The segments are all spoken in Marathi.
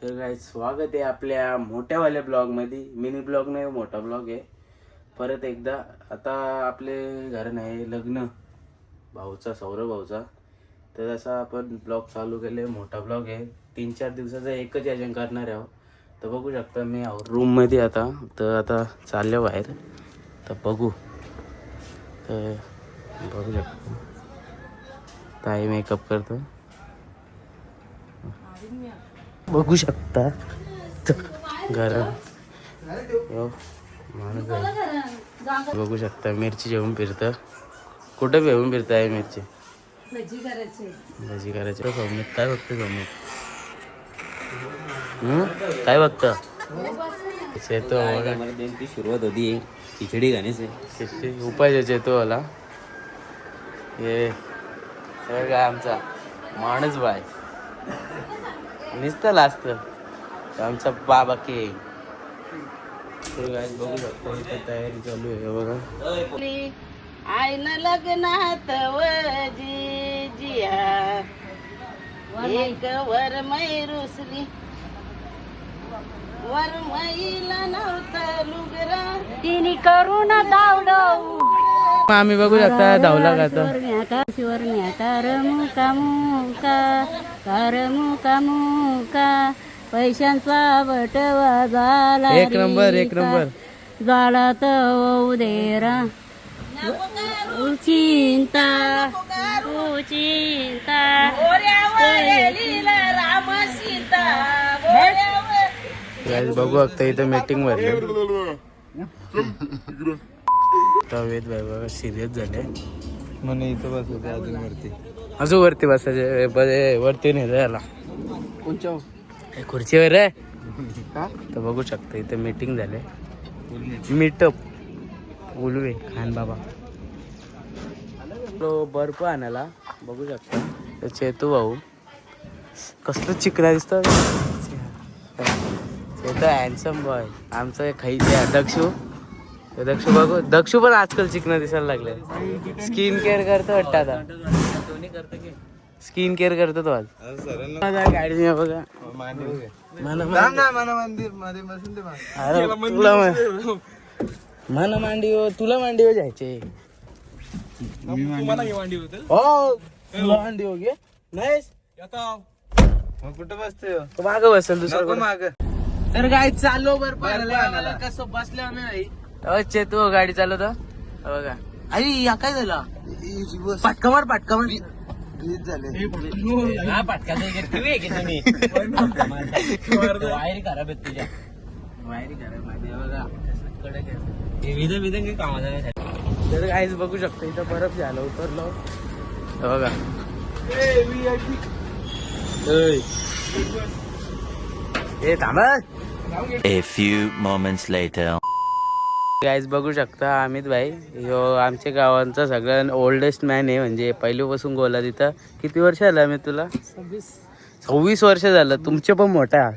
तर काय स्वागत आहे आपल्या मोठ्यावाल्या ब्लॉगमध्ये. मिनी ब्लॉग नाही, मोठा ब्लॉग आहे. परत एकदा आता आपले घरानं आहे लग्न भाऊचा, सौरभ भाऊचा. तर असा आपण ब्लॉग चालू केले, मोठा ब्लॉग आहे. 3-4 दिवसाचा एकच आयोजन करणार आहोत. तर बघू शकता मी रूममध्ये आता. तर आता चाललो बाहेर, तर बघू. तर बघू शकता ताई मेकअप करतो, बघू शकता. घर बघू शकता. मिरची जेवून फिरतं. कुठं घेऊन फिरत आहे मिरची? भजी करायची. सौमित काय बघतं? सौमित काय बघतं? चेतो सुरुवात होती खिचडी खाण्याची. उपाय चेतो वाला हे काय आमचा माणूस बाय नुसतं लाजतं आमचा बाबा के. बघू शकता इथे तयारी चालू आहे बघा. आईन लग्नात जिया एक वरमई रुसली, वरमईला नव्हतं लुगरा तिने करून धावलं. आम्ही बघू शकता धावला गातो. मुका मुका मुका मुका पैशांचा बटवा झाला. एक नंबर झाला तर उदेरा चिंता बघू शकता इथं मीटिंग भरली. वेद भाई बघा सिरियस झाले म्हणे इथं बसायचं. अजून वरती बसायचे. वरती नाही याला कोणच्या खुर्चीवर रे. तर बघू शकता इथे मीटिंग झाले. मीटअप उलवे खान बाबा बर्फ आणायला. बघू शकता चेतू भाऊ कसलं चिकना दिसतं. Chetu handsome boy. आमचं खायचे दक्षू. दक्षू बघू. दक्षू पण आजकाल चिकना दिसायला लागले. स्किन केअर करतो वाटतं आता. स्किन केअर करतो तो आज. गाडी बघा मन मांडीव. तुला मांडीव जायचे. मांडीव घे नाही कुठं बसतोय. माग बसेल दुसरं माग. तर गाडी चाललो बरं कसं बसलं आम्ही. चेतू गाडी चालवतो बघा. अरे या काय झाला. पाटका मार झाले. वायरी खराब आहेत तुझ्या. वायरी खराब माझी बघा. विधन कामाचा. तर काहीच बघू शकतो इथं बरफ झालं. उतरलो बघा. ए थांबा. A few moments later. Guys बघू शकता अमित भाई ह्यो आमच्या गावांचा सगळ्यात ओल्डेस्ट मॅन आहे. म्हणजे पहिल्यापासून गोला तिथं. किती वर्ष झालं अमित तुला? 26 वर्ष झालं. तुमचे पण मोठा.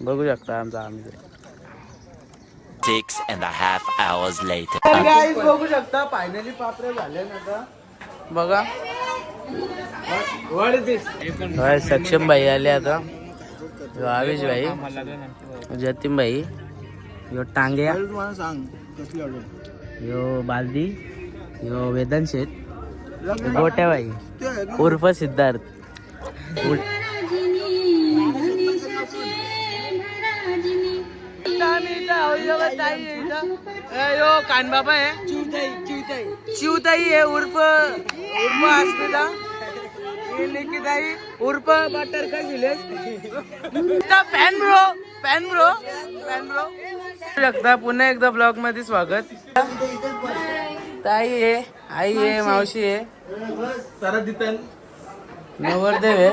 बघू शकता आमचा अमित. 6.5 hours later. गाईज बघू शकता फायनली पापरे झाले ना. बघा सक्षम भाई आले आता. आवेश भाई, जतीन भाई, यो टांग्या, यो बालदी, यो वेदांत शेठ, गोट्या भाई उर्फ सिद्धार्थ. यो कानबाबा आहे. चिवताई आहे उर्फ अस्मिता. लेकीताई उर्फ बटर विलेज. फॅन ब्रो शकता. पुन्हा एकदा ब्लॉग मध्ये स्वागत. ताई आहे, आई आहे, मावशी आहे, नवरदेव आहे.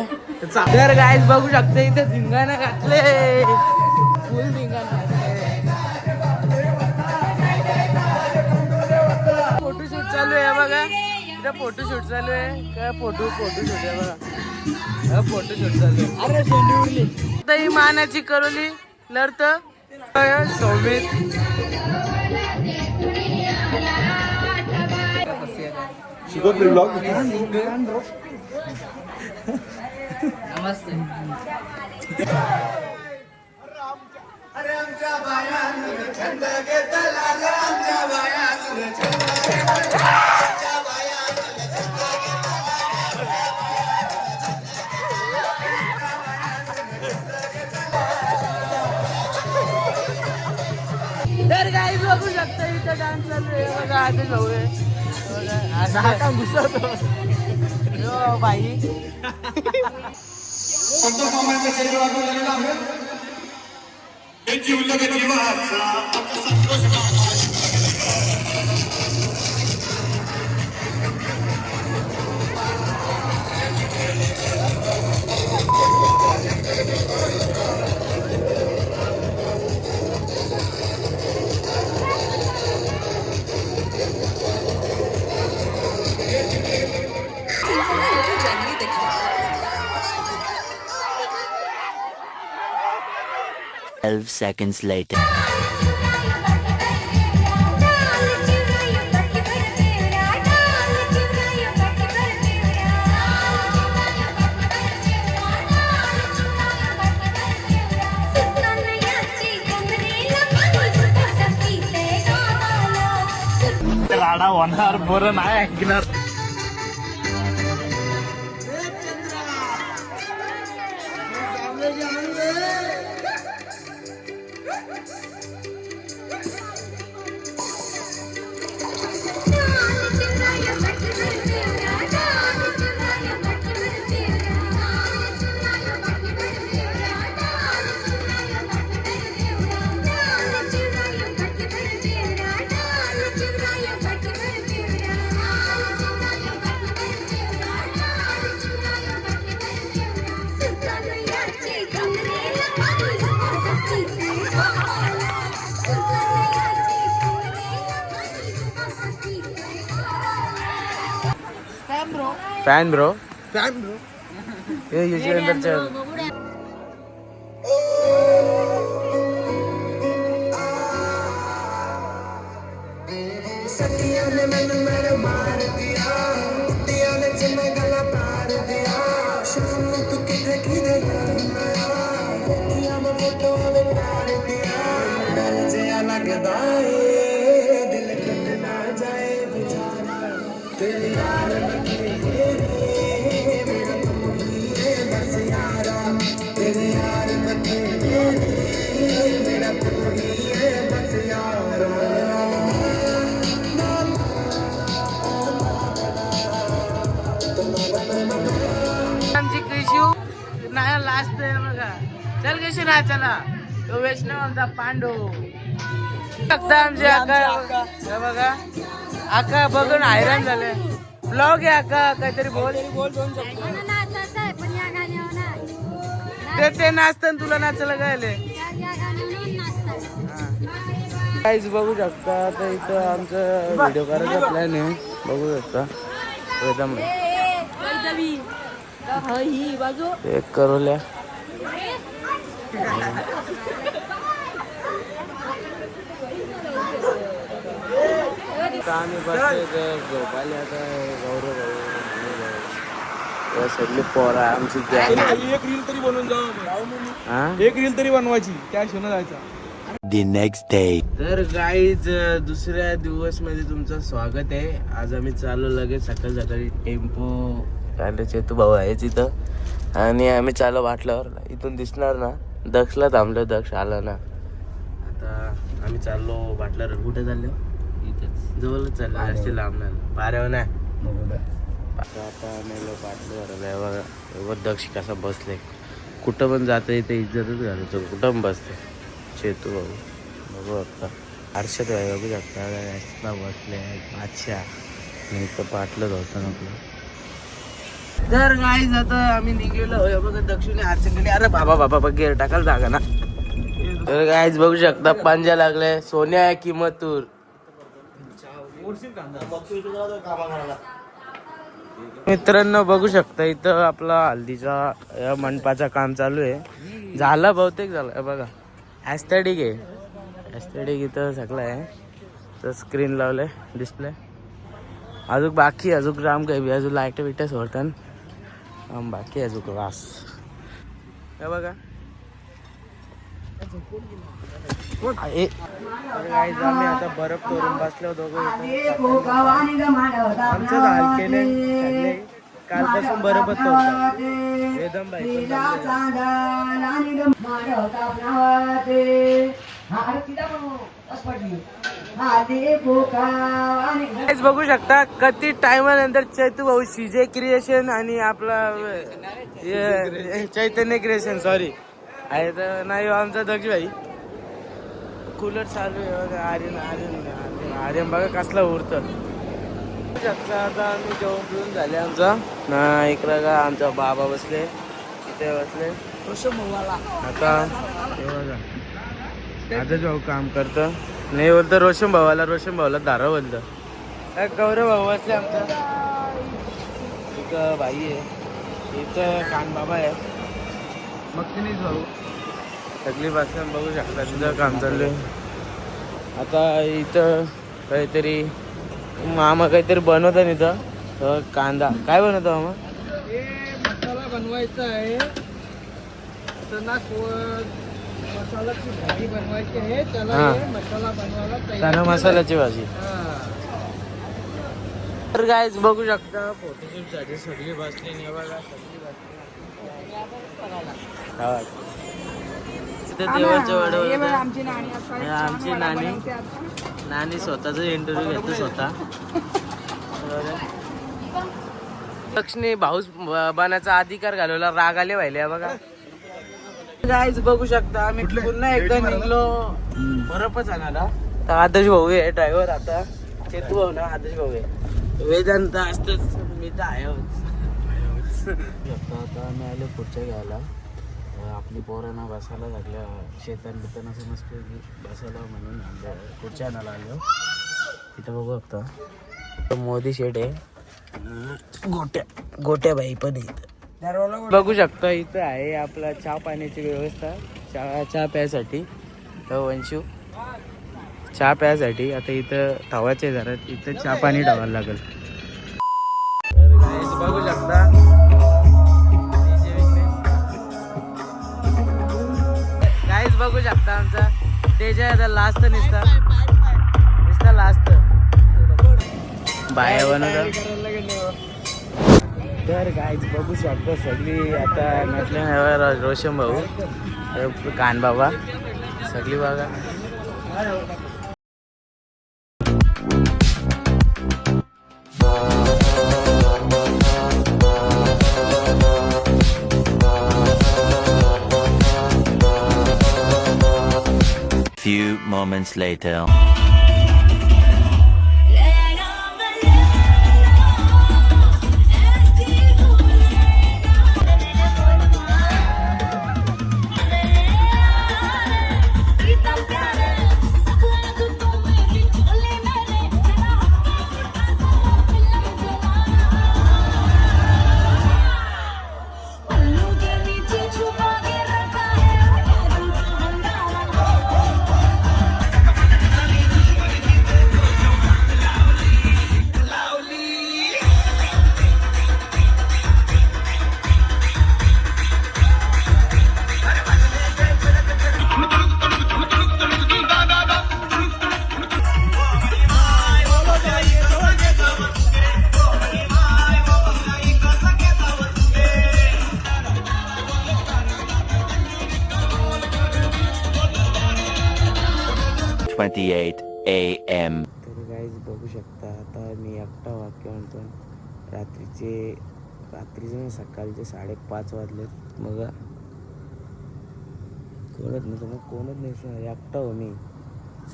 तर गाईज बघू शकता इथे धिंगाणा घातले. फुल धिंगाणा. फोटोशूट चालू आहे बघा. इथं फोटोशूट चालू आहे. काय फोटोशूट आहे बघा. फोटोशूट चालू आहे. अरे शेंडी उरली. ही मानाची करवली लढत. सौमित नमस्ते. तर काही बघू शकता इथं डान्स चालू आहे बघा. आधी भाऊ आहे का घुसवतो यो बाई. Twelve seconds later. राडा होणार बरं नाही ऐकणार. फॅन ब्रो हे युजवेंदरच्या आमची कृषी नाही लास्ट आहे बघा. चल कशी नाचाला तो वैष्णव आमचा पांडू फक्त आमची आका हे बघा. आका बघून हैराण झाले. ब्लॉग आहे आका काहीतरी बोल ते नाचताना तुला नाचायला काय काहीच बघू शकता. तर इथं आमचं व्हिडिओ करायचा प्लॅन आहे बघू शकता. एकदम एक करोल्या आम्ही बसले झोपायला. आता गौरव भाऊ सगळी पोरा आमची एक रील तरी बनवून जाऊ. एक रील तरी बनवायची त्या क्षण जायचा. The next day. तर गाईज दुसऱ्या दिवस मध्ये तुमचं स्वागत आहे. आज आम्ही चाललो लगेच सकाळी सकाळी. टेम्पो आले चेतू भाऊ आहे तिथं आणि आम्ही चाललो वाटल्यावर इथून दिसणार ना. दक्षला थांबलो. दक्ष आला ना. आता आम्ही चाललो वाटल्यावर. कुठे चाललो इथेच जवळच चाललो. जास्त लांब नाही पाऱ्यावर नाही. आता नेलो पाटलं बघा. एवढं दक्ष कसा बसले. कुठं पण जातं इथे इज्जतच घालतो. कुठं पण बसते चेतू भाऊ बघू आता. हर्षद आहे बघू शकता बसले. अच्छा नाही तर पाटलंच होतं आपलं. तर गाईज आता आम्ही निघलेलो होय बघा. दक्षिणे हर्षदकडे अरे बाबा बाबा बघ गेअर टाकायला जागा ना. तर गाईज बघू शकता पंजा लागले. सोन्या किंमतूर मित्रांनो बघू शकता. इथं आपला हल्दीचा मंडपाचा काम चालू आहे. झालं बहुतेक झालं बघा. ॲस्थेटिक आहे. ॲस्थेटिक इथं सगळं आहे. तर स्क्रीन लावलंय डिस्प्ले. अजून बाकी अजून राम काही अजून लाईट बिट सोडतात बाकी अजून वास हे बघा. आम्ही आता बर्फ करून बसलो दोघं आमचं हाल केले कालपासून बरोबर वेदम भाई बघू शकता किती टायमानंतर चैतू भाऊ सीजे क्रिएशन आणि आपला चैतन्य क्रिएशन सॉरी आहे तर नाही आमचा दक्ष भाई कूलर चालू आहे बघा. आर्यन आर्यन आर्यन बघा कसला उरतं. आता आम्ही जेवण पिऊन झाले आमचा ना इकडं का आमचा बाबा बसले इथे बसले आता हे बघा आता भाऊ काम करतं नाही बोलतं रोशन भावाला धारा बोलतं. गौरव भाऊ बसले आमचा इथं बाई आहे इथं कान बाबा आहे मग तिनेच भाऊ सगळी बसल्या बघू शकता तिथं काम चाललंय. आता इथं काहीतरी मामा काहीतरी बनवतात इथं तर कांदा काय बनवतो मामा मसाला बनवायचा आहे मसाल्याची भाजी बनवायची आहे त्याला मसाला बनवायला चणा मसाल्याची भाजी. तर गाईज बघू शकता फोटोशूट साठी सगळी बसली नाही बघा देवाच्या वाड्यावर आमची नानी स्वतःचा इंटरव्ह्यू घेतो स्वतः. लक्ष्मी भाऊस बनाचा अधिकार घालवला राग आले व्हायले बघा. गाईज बघू शकता आम्ही पुन्हा एकदा निघलो बरोबरच आणायला. तर आदर्श भाऊ आहे ड्रायव्हर आता चेतू भाऊ ना आदर्श भाऊ आहे वेदांत असतच मी तर आहे आता आम्ही आलो पुढच्या घ्यायला. आपली पोरांना बसायला लागल्या शेतान बितान असं मस्त बसायला म्हणून पुढच्या आणायला आलो. इथं बघू शकता मोदी शेड आहे गोट्या बाई पण इथं बघू शकता. इथं आहे आपला चहा पाण्याची व्यवस्था चहा प्यायसाठी वंशू चहा प्यायसाठी आता इथं ठेवायचे जरा इथं चहा पाणी ठेवायला लागेल. तर बघू शकता गाईज बघू शकता आमचा तेजा आता लास्ट निसता लास्ट बाया बनवता. तर गाईज बघू शकता सगळी आता म्हटल्या रोशन भाऊ कान बाबा सगळी बघा. Few moments later. AM. तर गाईज बघू शकता आता मी एकटा वाक्य म्हणतो रात्रीचे सकाळचे 5:30 वाजलेत मग कोणच नाही एकटा हो मी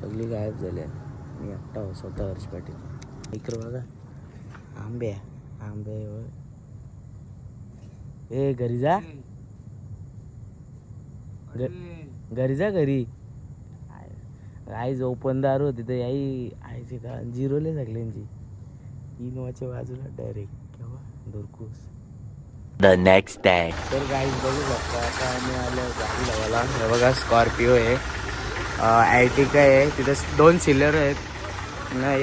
सगळी गायब झाल्या मी एकटा हो स्वतः हर्ष पाटील इकडं बघा आंबे ए घरी जा घरी आईज ओपन दार होती तर आईची का जिरोले सगळ्यांची इनोवाच्या बाजूला डायरेक्ट केव्हा दुरकूस. The next day. तर गाईज बघू शकता आता आम्ही आलो गाडी लावायला. हे बघा स्कॉर्पिओ आहे आयटिका आहे तिथं 2 सिलर आहेत नाही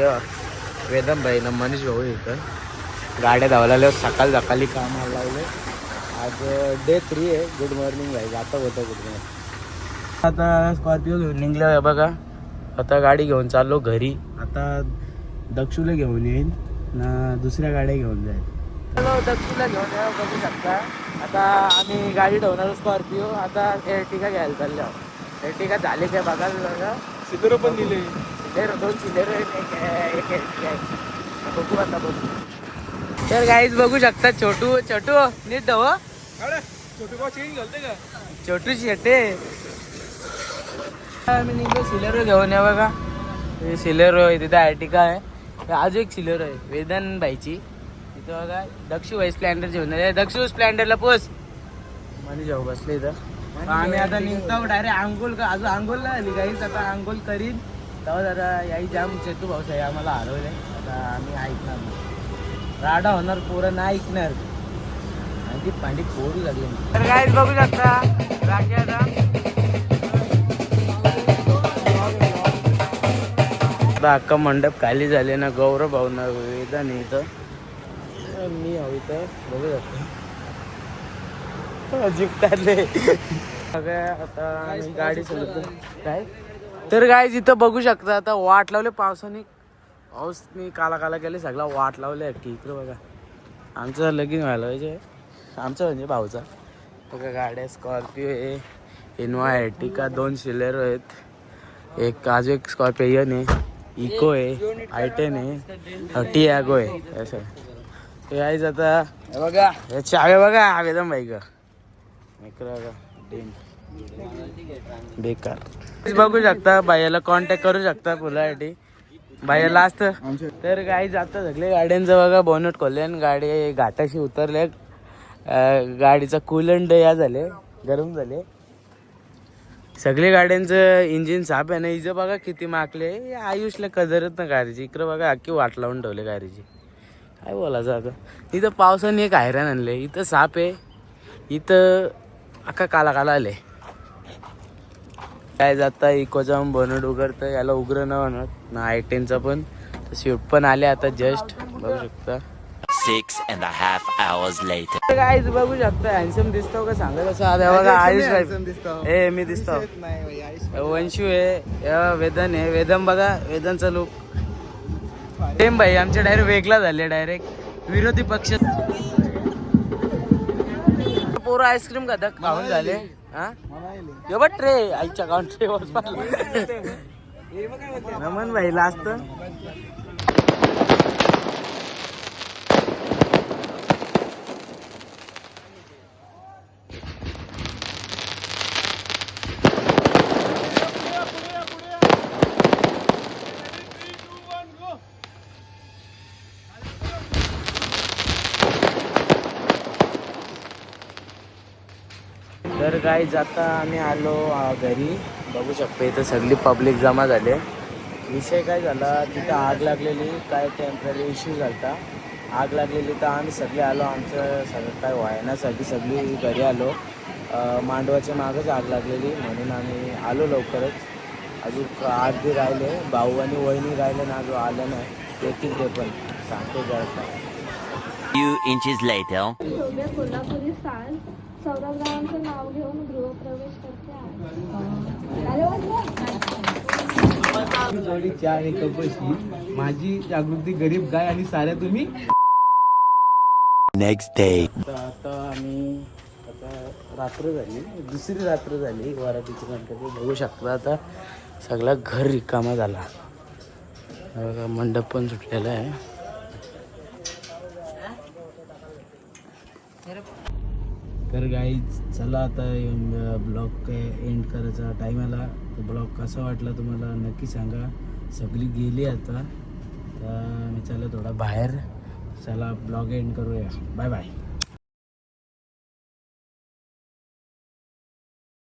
वेदम भाई ना मनीष भाऊ इथं गाड्या धावायला आल्या सकाळी कामाला लागले. आज डे 3 आहे. गुड मॉर्निंग भाई जाता होता गुड मॉर्निंग आता स्कॉर्पिओ घेऊन निघलो बघा. आता गाडी घेऊन चाललो घरी. आता दक्षूला घेऊन येईन ना दुसऱ्या गाड्या घेऊन जाईल. चलो दक्षूला घेऊन या बघू शकता. आता आम्ही गाडी ठेवणार स्कॉर्पिओ. आता एर्टिगा घ्यायला चाललो. एर्टिगा झाली काय बघायला बघा. सिलेरो पण दिले. सिलेरो 2 सिलेरो एक एर्टिगा. बघू आता बघू. तर गाईज बघू शकता. छोटू नीट धव. छोटे भाऊ चेंज घालते का? छोटू शेटे. मी निघलो सिलेरो घेऊन या बघा. हे सिलेरो आहे तिथे आर्टिका आहे. अजून एक सिलेरो आहे वेदन बाईची. तिथं बघा दक्षू भाई स्प्लेंडर घेऊन आले. दक्षू स्प्लेंडरला पोच मनी जाऊ बसले इथं. आम्ही आता निघतो डायरेक्ट आंघोळ. अजून आंघोळ नाही आली काहीच. आता आंघोळ करीन तेव्हा जरा याही जाम चेतू भाऊ साहेब आम्हाला हरवले. आता आम्ही ऐकणार नाही. राडा होणार पोरं नाही ऐकणार. आणि ती पांडी पोरी लागली. तर काहीच बघू शकता राखी आता अख्खा मंडप खाली झाले ना. गौरव भाऊ ना वेदन इथं मी हवं इथं बघू शकतो. जीप काढले आता आम्ही गाडी सोडतो काय. तर काय इथं बघू शकता. आता वाट लावले पावसाने. पाऊसनी काला केले सगळा वाट लावले. की इकडं बघा आमचं लगीन व्हायला पाहिजे. आमचं म्हणजे भाऊचा बघा. गाड्या स्कॉर्पिओ आहे, इनोवा एर्टिका, 2 सिलेरो आहेत, एक अजून एक स्कॉर्पिओ आहे, इको आहे, I10 आहे, टियागो आहे. असं हे आहेच. आता हे बघा हे चावे बघा वेदम बाई का बेकार. बघू शकता. बायाला कॉन्टॅक्ट करू शकता फुलासाठी. बायाला असतं. तर काही जातं सगळे गाड्यांचं बघा बोनट खोलले आणि गाडी घाटाशी उतरले. गाडीचा कूलंट या झाले गरम झाले. सगळे गाड्यांचं इंजिन साफ आहे ना. हिचं बघा किती माकले. आयुषला कदरत ना गाडीची. इकडं बघा अख्खी वाट लावून ठेवले गाडीची. काय बोलायचं आता. इथं पावसाने एक हैराण आणले. इथं साप आहे. इथं अख्खा काला आले. काय जाता इकोचा बोनट उघडतं. याला उघड न म्हणत ना. I10चा पण स्विफ्ट पण आले आता जस्ट बघू शकता. 6.5 hours later. काय बघू शकता. हॅन्सम दिसतो का सांगा कसं. आता बघा आयुष हे मी दिसतो. वंशू आहे, वेदन आहे. वेदन बघा वेदनचा लुक सेम भाई. आमचे डायरेक्ट वेगळा झाले. डायरेक्ट विरोधी पक्ष पोरं आईस्क्रीम खाऊन झाले. हा बघ ट्रे आईच्या गाऊन ट्रे नमन भाई लास्ट. तर काय जाता आम्ही आलो घरी. बघू शकतो इथं सगळी पब्लिक जमा झाले. विषय काय झाला तिथं आग लागलेली. काय टेम्पररी इश्यू झाला. आग लागलेली तर आम्ही सगळे आलो. आमचं सगळं काय व्हायनासाठी सगळी घरी आलो. मांडवाच्या मागच आग लागलेली म्हणून आम्ही आलो लवकरच. अजून 8 दिवस राहिले. भाऊ आणि वहिनी राहिले ना. अजून आलं नाही. येतील ते पण सांगतो जरा. Few inches later. कोल्हापुरी साल सौरभरावांचं नाव घेऊन गृहप्रवेश करते आहे. जोडी चहा एक कपशी. माझी जागृती गरीब गाय आणि साऱ्या तुम्ही. Next day. आता आम्ही आता रात्र झाली. दुसरी रात्र झाली वरातीची गणपती. बघू शकता आता सगळा घर रिकामा झाला. बघा मंडप पण सुटलेला आहे. तर गाईज चला आता ब्लॉग एंड करायचा टाईम आला. तो ब्लॉग कसा वाटला तुम्हाला नक्की सांगा. सगळी गेली आता. तर मी चला थोडा बाहेर. चला ब्लॉग एंड करूया. Bye bye.